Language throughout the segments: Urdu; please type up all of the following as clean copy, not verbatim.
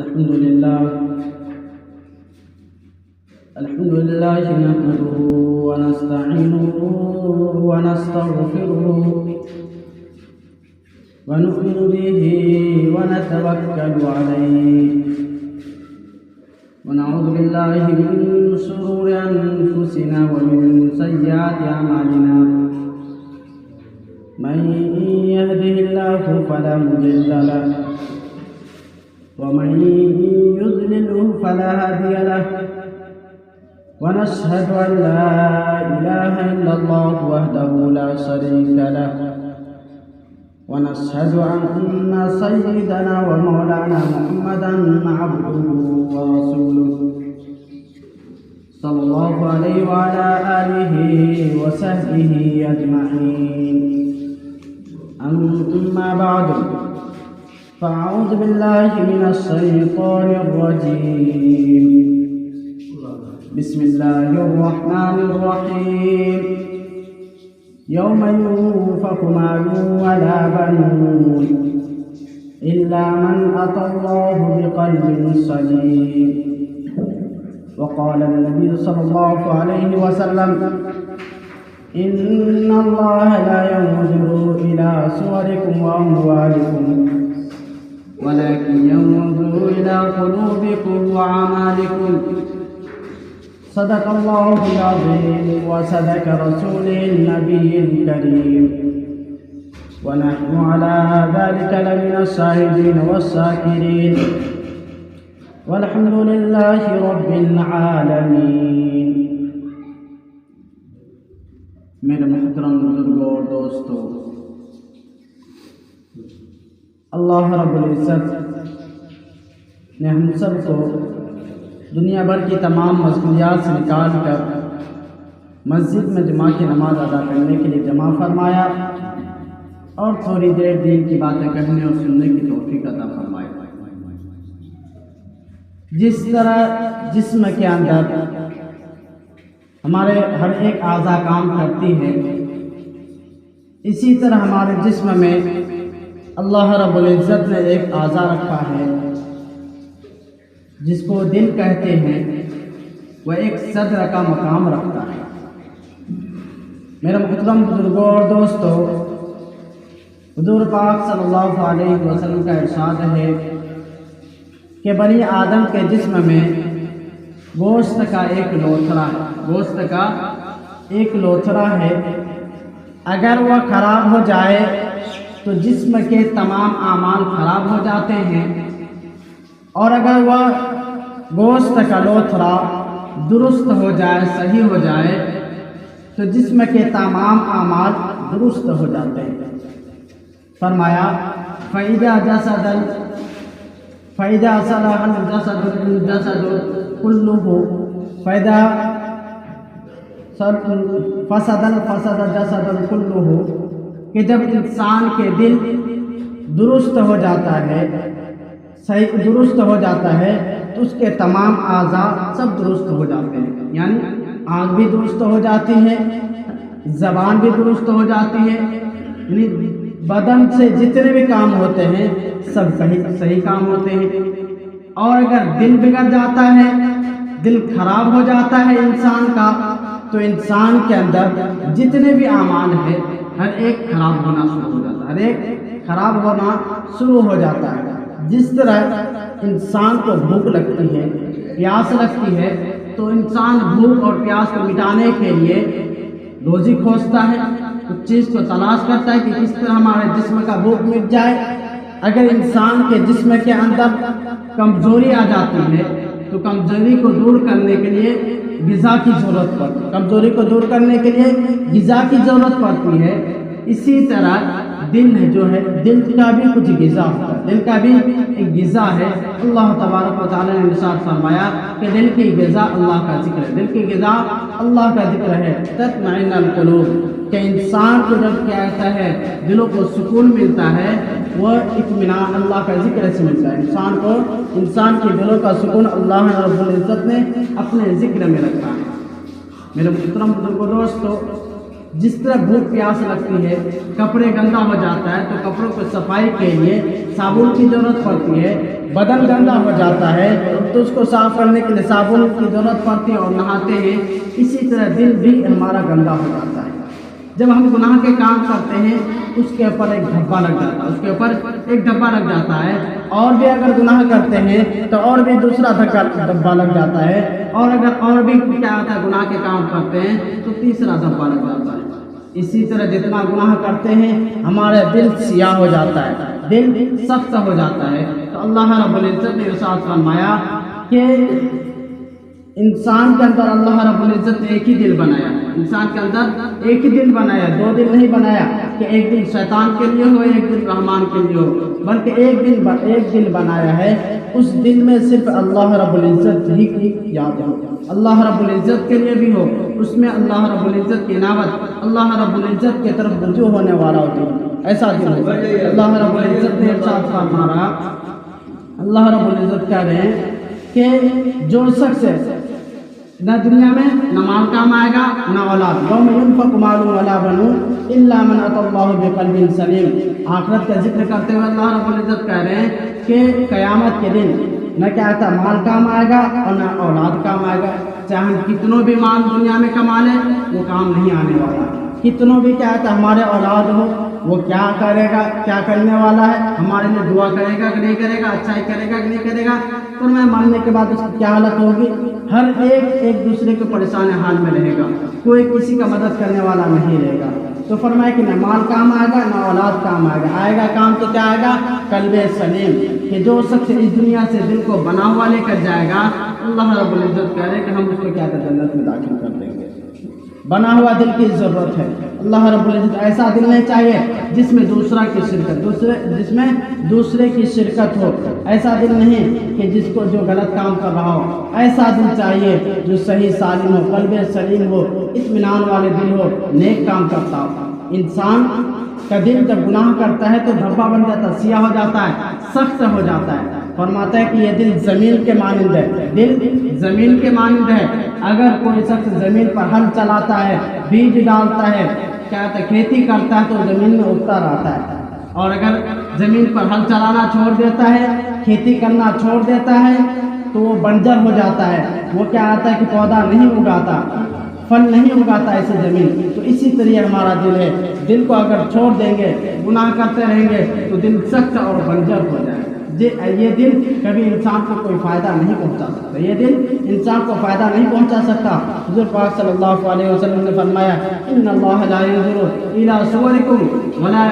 الحمد لله نحمده ونستعينه ونستغفره ونؤمن به ونتوكل عليه ونعوذ بالله من شرور أنفسنا ومن سيئات أعمالنا من يهده الله فلا مضل له ومن يضلله فلا هادي له ونشهد أن لا إله إلا الله وحده لا شريك له ونشهد أن سيدنا ومولانا محمدا عبده ورسوله صلى الله عليه وعلى آله وصحبه أجمعين أما بعد فأعوذ بالله من الشيطان الرجيم بسم الله الرحمن الرحيم يوم ينفخ مال ولا بنون إلا من أتى الله بقلب سليم وقال النبي صلى الله عليه وسلم إن الله لا ينظر إلى صوركم وأموالكم ولكن ينظر إلى قلوبكم وأعمالكم صدق الله العظيم وصدق رسوله النبي الكريم ونحن على ذلك لمن الشاهدين والشاكرين والحمد لله رب العالمين. میرے محترم بزرگوں اور دوستوں، اللہ رب العزت نے ہم سب کو دنیا بھر کی تمام مشغولیات سے نکال کر مسجد میں جمعہ کی نماز ادا کرنے کے لیے جمع فرمایا اور تھوڑی دیر دین کی باتیں کہنے اور سننے کی توفیق عطا فرمایا. جس طرح جسم کے اندر ہمارے ہر ایک اعضاء کام کرتی ہے، اسی طرح ہمارے جسم میں اللہ رب العزت نے ایک اعضاء رکھا ہے جس کو دل کہتے ہیں. وہ ایک صدر کا مقام رکھتا ہے. میرے محترم بزرگوں اور دوستوں، حضور پاک صلی اللہ علیہ وسلم کا ارشاد ہے کہ بنی آدم کے جسم میں گوشت کا ایک لوتھڑا ہے. اگر وہ خراب ہو جائے تو جسم کے تمام اعمال خراب ہو جاتے ہیں، اور اگر وہ گوشت کا لوتھڑا درست ہو جائے، صحیح ہو جائے، تو جسم کے تمام اعمال درست ہو جاتے ہیں. فرمایا فَإِذَا صَلَحَ الْجَسَدُ كُلُّهُ فَإِذَا فَسَدَ الْجَسَدُ كُلُّهُ، کہ جب انسان کے دل درست ہو جاتا ہے، صحیح درست ہو جاتا ہے، تو اس کے تمام اعضاء سب درست ہو جاتے ہیں. یعنی آنکھ بھی درست ہو جاتی ہے، زبان بھی درست ہو جاتی ہے، یعنی بدن سے جتنے بھی کام ہوتے ہیں سب صحیح کام ہوتے ہیں. اور اگر دل بگڑ جاتا ہے، دل خراب ہو جاتا ہے انسان کا، تو انسان کے اندر جتنے بھی اعمال ہیں ہر ایک خراب ہونا شروع ہو جاتا ہے. جس طرح انسان کو بھوک لگتی ہے، پیاس لگتی ہے، تو انسان بھوک اور پیاس کو مٹانے کے لیے روزی کھوجتا ہے، اس چیز کو تلاش کرتا ہے کہ کس طرح ہمارے جسم کا بھوک مٹ جائے. اگر انسان کے جسم کے اندر کمزوری آ جاتی ہے تو کمزوری کو دور کرنے کے لیے غذا کی ضرورت پڑتی ہے. اسی طرح دل جو ہے، دل کا بھی کچھ غذا ہوتا ہے، دل کا بھی ایک غذا ہے. اللہ تبارک و تعالیٰ نے ارشاد فرمایا کہ دل کی غذا اللہ کا ذکر ہے، دل کی غذا اللہ کا ذکر ہے. تطمئن القلوب، کہ انسان کو جب کیا ہوتا ہے، دلوں کو سکون ملتا ہے، وہ اطمینان اللہ کا ذکر سے ملتا ہے. انسان کے دلوں کا سکون اللہ رب العزت نے اپنے ذکر میں رکھا ہے. میرے محترم بزرگوں دوستو، جس طرح بھوک پیاس لگتی ہے، کپڑے گندا ہو جاتا ہے تو کپڑوں کو صفائی کے لیے صابن کی ضرورت پڑتی ہے، بدن گندا ہو جاتا ہے تو اس کو صاف کرنے کے لیے صابن کی ضرورت پڑتی ہے اور نہاتے ہیں، اسی طرح دل بھی ہمارا گندا ہو جاتا ہے۔ جب ہم گناہ کے کام کرتے ہیں اس کے اوپر ایک دھبا لگ جاتا ہے، اس کے اوپر ایک دھبا لگ جاتا ہے، اور بھی اگر گناہ کرتے ہیں تو اور بھی دوسرا دھبا لگ جاتا ہے، اور اگر اور بھی کیا ہوتا ہے گناہ کے کام کرتے ہیں تو تیسرا دھبا لگ جاتا ہے۔ اسی طرح جتنا گناہ کرتے ہیں ہمارا دل سیاہ ہو جاتا ہے، دل سخت ہو جاتا ہے۔ تو اللہ رب العزت نے ارشاد فرمایا کہ انسان کے اندر اللہ رب العزت نے ایک ہی دل بنایا، انسان کے اندر ایک ہی دل بنایا، دو دل نہیں بنایا کہ ایک دل شیطان کے لیے ہو ایک دل رحمان کے لیے ہو، بلکہ ایک دل بنایا ہے۔ اس دل میں صرف اللہ رب العزت ہی کی یاد ہو، اللہ رب العزت کے لیے بھی ہو، اس میں اللہ رب العزت کی عنایت اللہ رب العزت کی طرف رجوع ہونے والا ہو، ایسا دل ہو۔ اللہ رب العزت نے ارشاد فرمایا، اللہ رب العزت کہہ رہے ہیں کہ جو شخص نہ دنیا میں نہ مال کام آئے گا نہ اولاد، یوم ينفق مال ولا بنون الا من اتى الله بقلب سلیم۔ آخرت کا ذکر کرتے ہوئے اللہ رب العزت کہہ رہے ہیں کہ قیامت کے دن نہ کیا آتا مال کام آئے گا اور نہ اولاد کام آئے گا، چاہے ہم کتنوں بھی مال دنیا میں کما لیں وہ کام نہیں آنے والا، کتنوں بھی کیا آتا ہمارے اولاد ہو وہ کیا کرے گا، کیا کرنے والا ہے، ہمارے لیے دعا کرے گا کہ نہیں کرے گا، اچھائی کرے گا کہ نہیں کرے گا، تو میں مرنے کے بعد اس کی کیا حالت ہوگی؟ ہر ایک دوسرے کو پریشان حال میں رہے گا، کوئی کسی کا مدد کرنے والا نہیں رہے گا۔ تو فرمایا کہ نہ مال کام آئے گا نہ اولاد کام آئے گا کام تو کیا آئے گا؟ قلب سلیم، کہ جو شخص اس دنیا سے دل کو بنا ہوا لے کر جائے گا، اللہ رب العزت کہہ رہے کہ ہم اس کو کیا کر جنت میں داخل کر دیں گے۔ بنا ہوا دل کی ضرورت ہے، اللہ رب العزت ایسا دل نہیں چاہیے جس میں دوسرے کی شرکت ہو، ایسا دل نہیں کہ جس کو جو غلط کام کر رہا ہو، ایسا دل چاہیے جو صحیح سالم ہو، قلب سلیم ہو، اطمینان والے دل ہو، نیک کام کرتا ہو۔ انسان کا دل جب گناہ کرتا ہے تو دھبا بن جاتا ہے، سیاہ ہو جاتا ہے، سخت ہو جاتا ہے۔ فرماتا ہے کہ یہ دل زمین کے مانند ہے، دل زمین کے مانند ہے۔ اگر کوئی شخص زمین پر ہل چلاتا ہے، بیج ڈالتا ہے، کیا کھیتی کرتا ہے تو زمین میں اگتا رہتا ہے، اور اگر زمین پر ہل چلانا چھوڑ دیتا ہے، کھیتی کرنا چھوڑ دیتا ہے تو وہ بنجر ہو جاتا ہے، وہ کیا آتا ہے کہ پودا نہیں اگاتا، پھل نہیں اگاتا ایسے زمین۔ تو اسی طرح ہمارا دل ہے، دل کو اگر چھوڑ دیں گے، گناہ کرتے رہیں گے تو دل سخت اور بنجر ہو جائے گا۔ یہ دل کبھی انسان کو کوئی فائدہ نہیں پہنچا سکتا، یہ دل انسان کو فائدہ نہیں پہنچا سکتا۔ حضور پاک صلی اللہ علیہ وسلم نے فرمایا ان اللہ لا ينظر الى صورکم ولا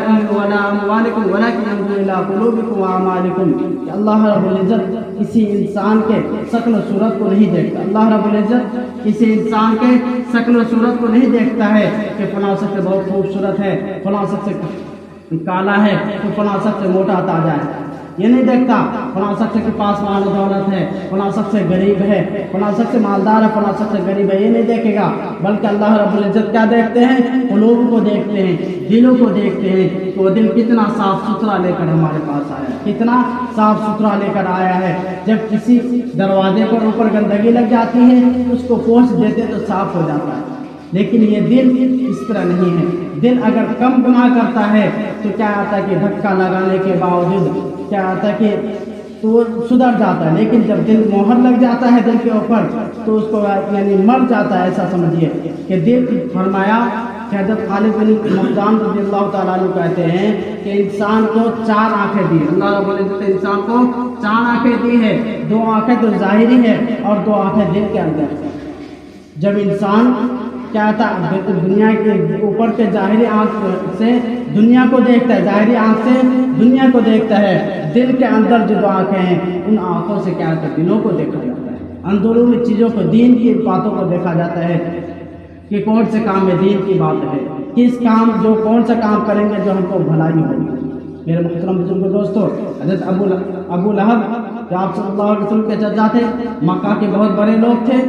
اموالکم ولکن ينظر الى قلوبکم واعمالکم، کہ اللہ رب العزت کسی انسان کے شکل و صورت کو نہیں دیکھتا، اللہ رب العزت کسی انسان کے شکل و صورت کو نہیں دیکھتا ہے کہ فلاں شخص بہت خوبصورت ہے، فلاں شخص کالا ہے تو فلاں شخص موٹا تازہ ہے، یہ نہیں دیکھتا۔ فلاں شخص کے پاس مال و دولت ہے، فلاں شخص غریب ہے، فلاں شخص مالدار ہے، فلاں شخص غریب ہے، یہ نہیں دیکھے گا، بلکہ اللہ رب العزت کیا دیکھتے ہیں؟ قلوب کو دیکھتے ہیں، دلوں کو دیکھتے ہیں کہ وہ دل کتنا صاف ستھرا لے کر ہمارے پاس آیا ہے، کتنا صاف ستھرا لے کر آیا ہے۔ جب کسی دروازے پر اوپر گندگی لگ جاتی ہے اس کو پوچھ دیتے تو صاف ہو جاتا ہے، لیکن یہ دل اس طرح نہیں ہے۔ دل اگر کم گناہ کرتا ہے تو کیا آتا ہے کہ دھکا لگانے کے باوجود کیا آتا ہے کہ تو وہ سدھر جاتا ہے، لیکن جب دل مہر لگ جاتا ہے دل کے اوپر تو اس کو یعنی مر جاتا ہے، ایسا سمجھیے کہ دل۔ فرمایا کہ حضرت خالد بن مخدام رضی اللہ تعالیٰ عنہ کہتے ہیں کہ انسان کو 4 آنکھیں دی، اللہ رب العزت نے انسان کو 4 آنکھیں دی ہے، 2 آنکھیں تو ظاہری ہے اور 2 آنکھیں دل کے اندر۔ جب انسان کیا تھا دنیا کے اوپر کے ظاہری آنکھ سے دنیا کو دیکھتا ہے، ظاہری آنکھ سے دنیا کو دیکھتا ہے، دل کے اندر جو 2 آنکھیں ہیں ان آنکھوں سے کیا ہوتا ہے؟ دلوں کو دیکھا جاتا ہے، اندرونی چیزوں کو، دین کی باتوں کو دیکھا جاتا ہے کہ کون سے کام میں دین کی بات ہے، کون سا کام کریں گے جو ہم کو بھلائی ہوگی۔ میرے محترم بزرگ دوستو، حضرت ابو لہب جو آپ صلی اللہ علیہ وسلم کے چچا تھے، مکہ کے بہت بڑے لوگ تھے،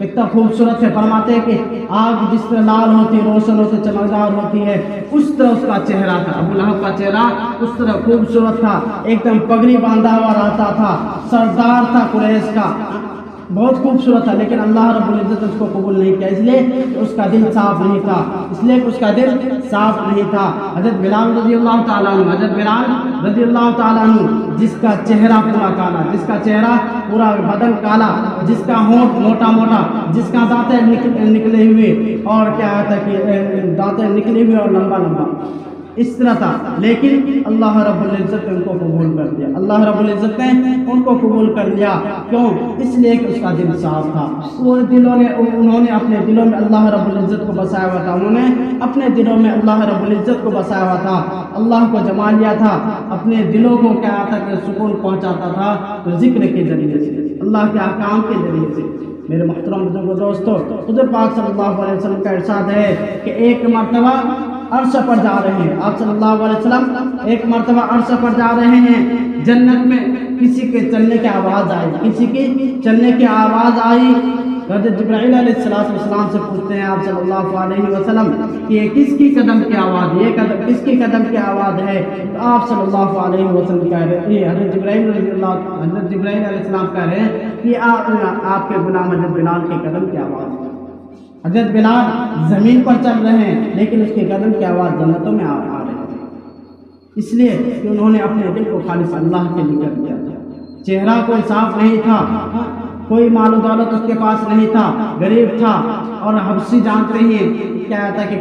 اتنا خوبصورت ہے، فرماتے ہیں کہ آگ جس طرح لال ہوتی، روشن ہوتی، چمکدار ہوتی ہے، اس طرح اس کا چہرہ تھا، ابو لہب کا چہرہ اس طرح خوبصورت تھا، ایک دم پگڑی باندھا ہوا رہتا تھا، سردار تھا قریش کا، بہت خوبصورت تھا، لیکن اللہ رب العزت اس کو قبول نہیں کیا، اس لیے کہ اس کا دل صاف نہیں تھا، اس لیے کہ اس کا دل صاف نہیں تھا۔ حضرت بلال رضی اللہ تعالیٰ عنہ، حضرت بلال رضی اللہ تعالیٰ عنہ جس کا چہرہ پورا کالا، جس کا چہرہ پورا بدن کالا، جس کا ہونٹ موٹا موٹا، جس کا دانتیں نکلے ہوئے اور کیا تھا کہ دانتیں نکلے ہوئے اور لمبا لمبا اس طرح تھا، لیکن اللہ رب العزت نے ان کو قبول کر دیا، اللہ رب العزت نے ان کو قبول کر لیا۔ کیوں؟ اس لیے کہ اس کا دل صاف تھا، انہوں نے اپنے دلوں میں اللہ رب العزت کو بسایا ہوا تھا، انہوں نے اپنے دلوں میں اللہ رب العزت کو بسایا ہوا تھا، اللہ کو جما لیا تھا، اپنے دلوں کو کیا تھا کہ سکون پہنچاتا تھا تو ذکر کے ذریعے سے، اللہ کے احکام کے ذریعے سے۔ میرے محترم بزرگوں دوستو، حضور پاک صلی اللہ علیہ وسلم کا ارشاد ہے کہ ایک مرتبہ عرش پر جا رہے ہیں، آپ صلی اللہ علیہ وسلم ایک مرتبہ عرش پر جا رہے ہیں، جنت میں کسی کے چلنے کی آواز آئی، کسی کی چلنے کی آواز آئی، حضرت جبرائیل علیہ السلام سے پوچھتے ہیں آپ صلی اللہ علیہ وسلم کہ یہ کس کی قدم کی آواز ہے، یہ قدم کس کی قدم کی آواز ہے؟ تو آپ صلی اللہ علیہ وسلم کہہ رہے ہیں، حضرت جبرائیل علیہ السلام کہہ رہے ہیں کہ آپ کے غلام حضرت بلال کی قدم کی آواز ہے۔ حضرت بلال زمین پر چل رہے ہیں لیکن اس کے قدم کی آواز جنتوں میں آ رہی ہے، اس لیے کہ انہوں نے اپنے دل کو خالص اللہ کے لیے کر دیا تھا۔ چہرہ کوئی صاف نہیں تھا، کوئی مال و دولت اس کے پاس نہیں تھا، غریب تھا، اور حبشی جانتے ہی کیا تھا کہ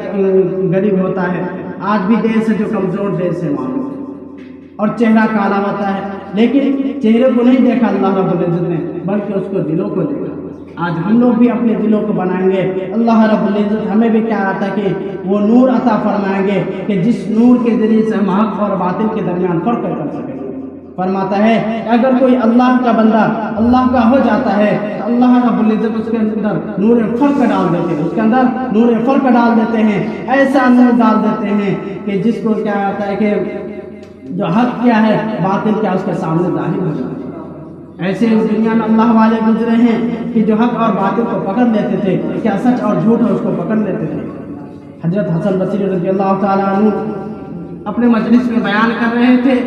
غریب ہوتا ہے، آج بھی دیش ہے جو کمزور دیش ہے وہاں، اور چہرہ کالا ہوتا ہے، لیکن چہرے کو نہیں دیکھا اللہ رب العزت نے بلکہ اس کو دلوں کو دیکھا۔ آج ہم لوگ بھی اپنے دلوں کو بنائیں گے، اللہ رب العزت ہمیں بھی کیا آتا کہ وہ نور عطا فرمائیں گے کہ جس نور کے ذریعے سے ہم حق اور باطل کے درمیان فرق کر سکیں گے۔ فرماتا ہے کہ اگر کوئی اللہ کا بندہ اللہ کا ہو جاتا ہے تو اللہ رب العزت اس کے اندر نور فرق ڈال دیتے ہیں، اس کے اندر نور فرق ڈال دیتے ہیں، ایسا نور ڈال دیتے ہیں کہ جس کو کیا آتا ہے کہ جو حق کیا ہے باطل کیا اس کے سامنے ظاہر ہو جاتا ہے۔ ایسے اس دنیا میں اللہ والے گزرے ہیں کہ جو حق اور باطل کو پکڑ لیتے تھے، کیا سچ اور جھوٹ ہے اس کو پکڑ لیتے تھے۔ حضرت حسن بصری رضی اللہ تعالیٰ عنہ اپنے مجلس میں بیان کر رہے تھے،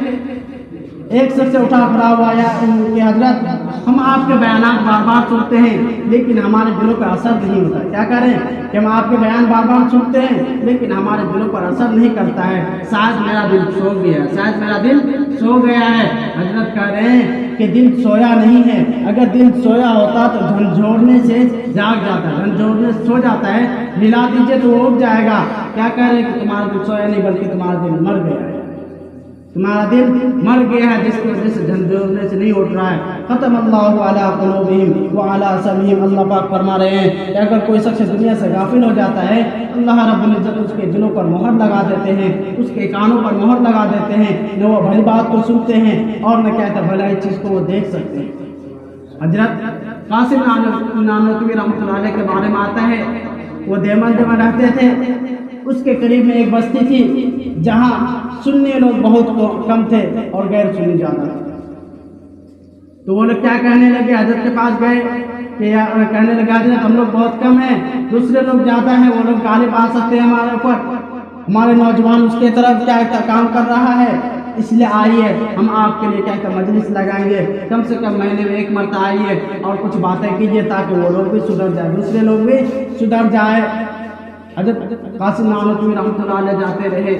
ایک شخص سے اٹھا کھڑا ہوا یا کہ حضرت ہم آپ کے بیانات بار بار سنتے ہیں لیکن ہمارے دلوں پر اثر نہیں ہوتا، کیا کریں کہ ہم آپ کے بیان بار بار سنتے ہیں لیکن ہمارے دلوں پر اثر نہیں کرتا ہے، شاید میرا دل سو گیا ہے، شاید میرا دل سو گیا ہے۔ حضرت کہہ رہے ہیں کہ دل سویا نہیں ہے، اگر دل سویا ہوتا تو جھنجھوڑنے سے جاگ جاتا ہے، جھنجھوڑنے سے سو جاتا ہے، ہلا دیجیے تو وہ اٹھ جائے گا۔ کیا کہہ رہے ہیں کہ تمہارا دل سویا نہیں بلکہ تمہارا دل مر گیا ہے، تمہارا دل مر گیا ہے جس کی وجہ سے جھنجھوڑنے سے نہیں اٹھ رہا ہے۔ ختم اللہ علی قلوبہم وعلی سمعہم، اللہ پاک فرما رہے ہیں کہ اگر کوئی شخص دنیا سے غافل ہو جاتا ہے اللہ رب العزت اس کے دلوں پر مہر لگا دیتے ہیں، اس کے کانوں پر مہر لگا دیتے ہیں، نہ وہ بھلی بات کو سنتے ہیں اور نہ کہتا بھلائی چیز کو وہ دیکھ سکتے ہیں۔ حضرت قاسم نانوتوی رحمۃ اللہ علیہ کے بارے میں آتا ہے، وہ دیوبند میں رہتے تھے، اس کے قریب میں ایک بستی تھی جہاں سنی لوگ بہت کم تھے اور غیر سنی زیادہ تھے۔ تو وہ لوگ کیا کہنے لگے، حضرت کے پاس گئے کہ کہنے لگے حضرت ہم لوگ بہت کم ہیں، دوسرے لوگ زیادہ ہیں، وہ لوگ غالب آ سکتے ہیں ہمارے اوپر، ہمارے نوجوان اس کے طرف کیا کام کر رہا ہے، اس لیے آئیے ہم آپ کے لیے کیا مجلس لگائیں گے، کم سے کم مہینے میں ایک مرتبہ آئیے اور کچھ باتیں کیجیے تاکہ وہ لوگ بھی سدھر جائیں، دوسرے لوگ بھی سدھر جائے۔ حضرت قاسم نانوتوی رحمۃ اللہ علیہ جاتے رہے،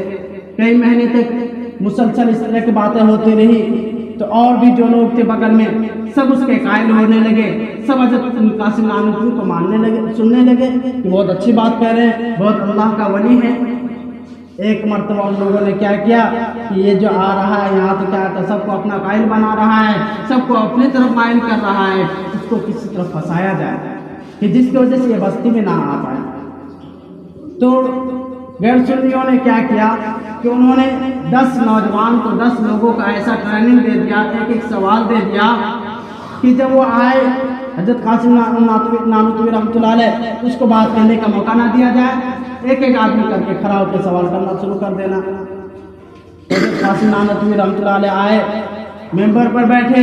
کئی مہینے تک مسلسل اس طرح کی باتیں ہوتی رہی، تو اور بھی جو لوگ تھے بغل میں سب اس کے قائل ہونے لگے، سب حضرت قاسم نانوتوی کو ماننے لگے، سننے لگے کہ بہت اچھی بات کہہ رہے ہیں، بہت اللہ کا ولی ہے۔ ایک مرتبہ ان لوگوں نے کیا کیا کہ یہ جو آ رہا ہے یہاں تو کیا تھا سب کو اپنا قائل بنا رہا ہے، سب کو اپنی طرف مائل کر رہا ہے، اس کو کسی طرف پھنسایا جائے کہ جس کی وجہ سے یہ بستی میں نہ آ پائے۔ تو غیر سنیوں نے کیا کیا کہ انہوں نے 10 نوجوان کو 10 لوگوں کا ایسا ٹریننگ دے دیا، ایک سوال دے دیا کہ جب وہ آئے حضرت قاسم نانوتوی رحمۃ اللہ علیہ اس کو بات کرنے کا موقع نہ دیا جائے، ایک آدمی کر کے کھڑا ہو کے سوال کرنا شروع کر دینا۔ حضرت قاسم نانوتوی رحمۃ اللہ علیہ آئے، ممبر پر بیٹھے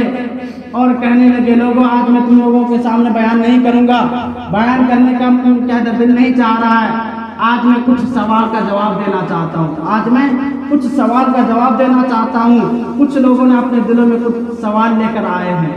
اور کہنے لگے لوگوں آج میں تم لوگوں کے سامنے بیان نہیں کروں گا، بیان کرنے کا کیا دل نہیں چاہ رہا ہے، آج میں کچھ سوال کا جواب دینا چاہتا ہوں، آج میں کچھ سوال کا جواب دینا چاہتا ہوں۔ کچھ لوگوں نے اپنے دلوں میں کچھ سوال لے کر آئے ہیں۔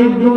1-2